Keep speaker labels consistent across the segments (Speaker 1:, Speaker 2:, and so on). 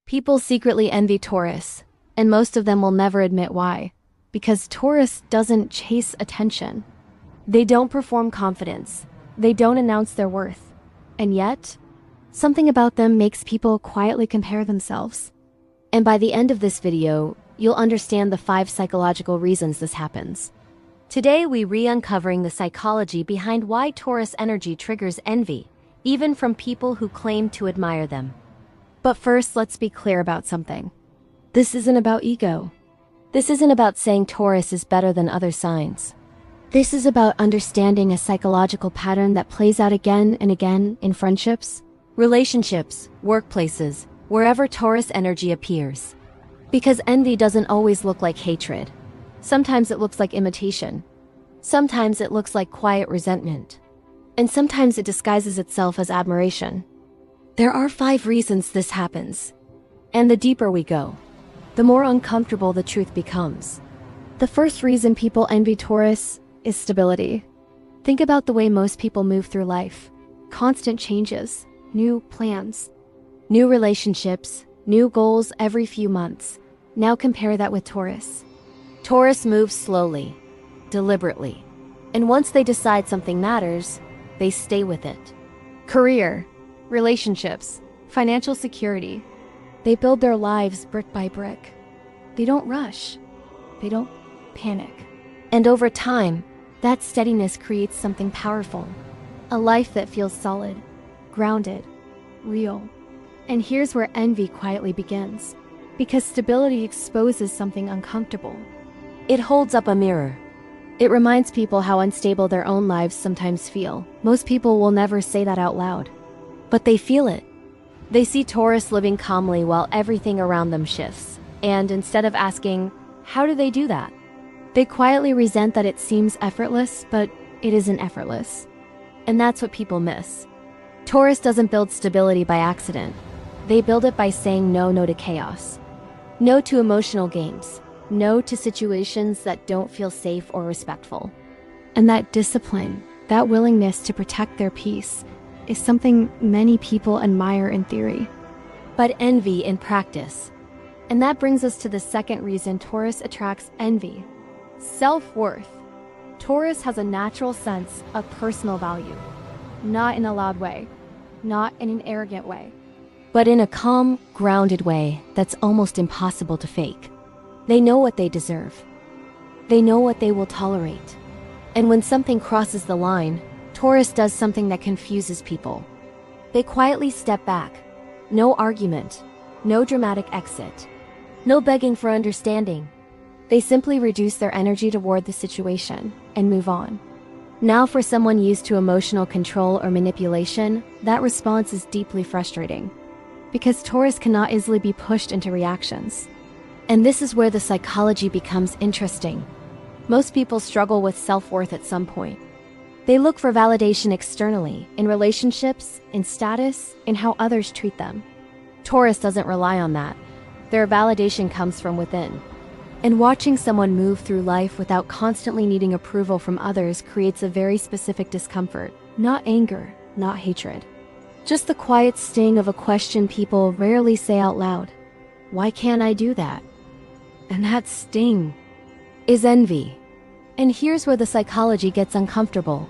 Speaker 1: People secretly envy Taurus, and most of them will never admit why. Because Taurus doesn't chase attention. They don't perform confidence. They don't announce their worth. And yet, something about them makes people quietly compare themselves. And by the end of this video, you'll understand the 5 psychological reasons this happens. Today, we re-uncovering the psychology behind why Taurus energy triggers envy, even from people who claim to admire them. But first, let's be clear about something. This isn't about ego. This isn't about saying Taurus is better than other signs. This is about understanding a psychological pattern that plays out again and again in friendships, relationships, workplaces, wherever Taurus energy appears. Because envy doesn't always look like hatred. Sometimes it looks like imitation. Sometimes it looks like quiet resentment. And sometimes it disguises itself as admiration. There are 5 reasons this happens. And the deeper we go, the more uncomfortable the truth becomes. The first reason people envy Taurus is stability. Think about the way most people move through life. Constant changes, new plans, new relationships, new goals every few months. Now compare that with Taurus. Taurus moves slowly, deliberately. And once they decide something matters, they stay with it. Career, relationships, financial security. They build their lives brick by brick. They don't rush. They don't panic. And over time, that steadiness creates something powerful. A life that feels solid, grounded, real. And here's where envy quietly begins. Because stability exposes something uncomfortable. It holds up a mirror. It reminds people how unstable their own lives sometimes feel. Most people will never say that out loud. But they feel it. They see Taurus living calmly while everything around them shifts. And instead of asking, how do they do that? They quietly resent that it seems effortless, but it isn't effortless. And that's what people miss. Taurus doesn't build stability by accident. They build it by saying no to chaos. No to emotional games. No to situations that don't feel safe or respectful. And that discipline, that willingness to protect their peace, is something many people admire in theory, but envy in practice. And that brings us to the second reason Taurus attracts envy. Self-worth. Taurus has a natural sense of personal value, not in a loud way, not in an arrogant way, but in a calm, grounded way that's almost impossible to fake. They know what they deserve. They know what they will tolerate. And when something crosses the line, Taurus does something that confuses people. They quietly step back. No argument. No dramatic exit. No begging for understanding. They simply reduce their energy toward the situation and move on. Now for someone used to emotional control or manipulation, that response is deeply frustrating. Because Taurus cannot easily be pushed into reactions. And this is where the psychology becomes interesting. Most people struggle with self-worth at some point. They look for validation externally, in relationships, in status, in how others treat them. Taurus doesn't rely on that. Their validation comes from within. And watching someone move through life without constantly needing approval from others creates a very specific discomfort. Not anger, not hatred. Just the quiet sting of a question people rarely say out loud. Why can't I do that? And that sting is envy. And here's where the psychology gets uncomfortable.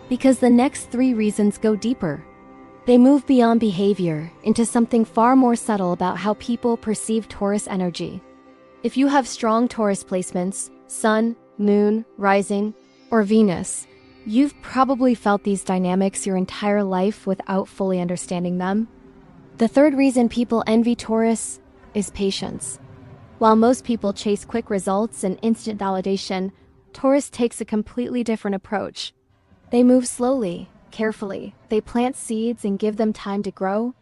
Speaker 1: Because the next 3 reasons go deeper. They move beyond behavior into something far more subtle about how people perceive Taurus energy. If you have strong Taurus placements, Sun, Moon, Rising, or Venus, you've probably felt these dynamics your entire life without fully understanding them. The third reason people envy Taurus is patience. While most people chase quick results and instant validation, Taurus takes a completely different approach. They move slowly, carefully. They plant seeds and give them time to grow.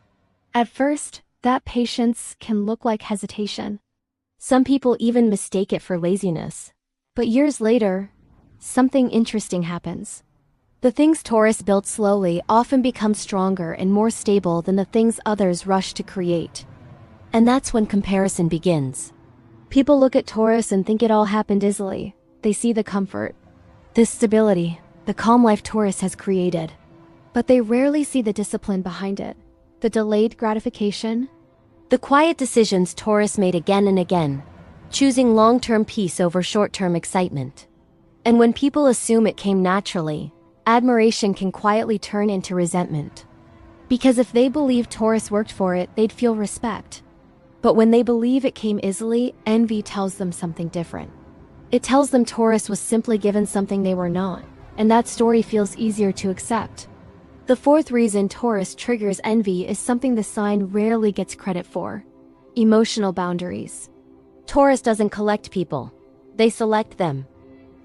Speaker 1: At first, that patience can look like hesitation. Some people even mistake it for laziness. But years later, something interesting happens. The things Taurus built slowly often become stronger and more stable than the things others rush to create. And that's when comparison begins. People look at Taurus and think it all happened easily. They see the comfort, the stability, the calm life Taurus has created. But they rarely see the discipline behind it, the delayed gratification,
Speaker 2: The quiet decisions Taurus made again and again, choosing long-term peace over short-term excitement. And when people assume it came naturally, admiration can quietly turn into resentment. Because if they believe Taurus worked for it, they'd feel respect. But when they believe it came easily, envy tells them something different. It tells them Taurus was simply given something they were not, and that story feels easier to accept. The fourth reason Taurus triggers envy is something the sign rarely gets credit for: emotional boundaries. Taurus doesn't collect people, they select them.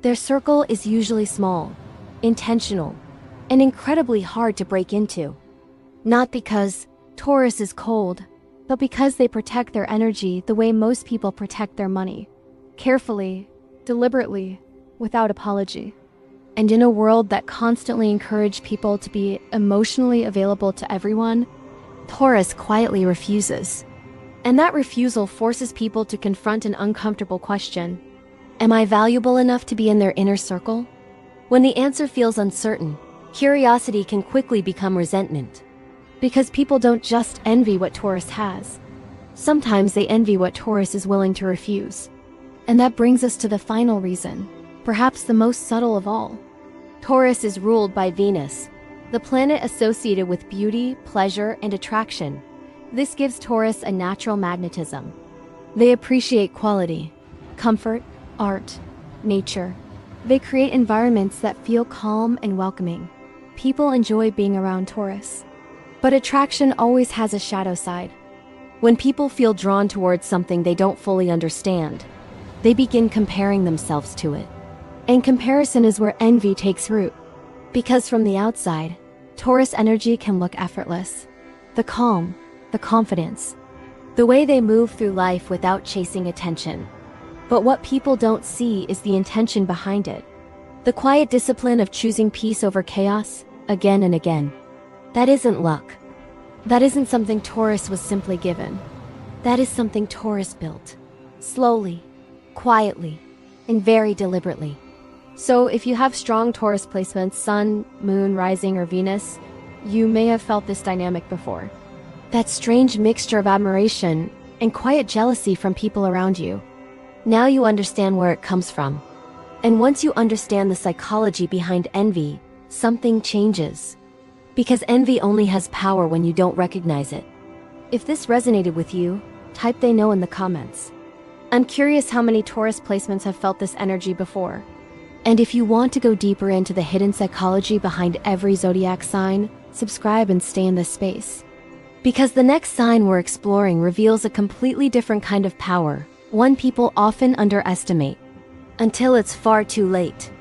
Speaker 2: Their circle is usually small, intentional, and incredibly hard to break into. Not because Taurus is cold, but because they protect their energy the way most people protect their money. Carefully, deliberately, without apology. And in a world that constantly encourages people to be emotionally available to everyone, Taurus quietly refuses. And that refusal forces people to confront an uncomfortable question. Am I valuable enough to be in their inner circle? When the answer feels uncertain, curiosity can quickly become resentment. Because people don't just envy what Taurus has. Sometimes they envy what Taurus is willing to refuse. And that brings us to the final reason, perhaps the most subtle of all. Taurus is ruled by Venus, the planet associated with beauty, pleasure, and attraction. This gives Taurus a natural magnetism. They appreciate quality, comfort, art, nature. They create environments that feel calm and welcoming. People enjoy being around Taurus. But attraction always has a shadow side. When people feel drawn towards something they don't fully understand, they begin comparing themselves to it. And comparison is where envy takes root. Because from the outside, Taurus energy can look effortless. The calm, the confidence, the way they move through life without chasing attention. But what people don't see is the intention behind it. The quiet discipline of choosing peace over chaos, again and again. That isn't luck. That isn't something Taurus was simply given. That is something Taurus built. Slowly, quietly, and very deliberately. So if you have strong Taurus placements, Sun, Moon, Rising, or Venus, you may have felt this dynamic before. That strange mixture of admiration and quiet jealousy from people around you. Now you understand where it comes from. And once you understand the psychology behind envy, something changes. Because envy only has power when you don't recognize it. If this resonated with you, type they know in the comments. I'm curious how many Taurus placements have felt this energy before. And if you want to go deeper into the hidden psychology behind every zodiac sign, subscribe and stay in this space. Because the next sign we're exploring reveals a completely different kind of power, one people often underestimate. Until it's far too late.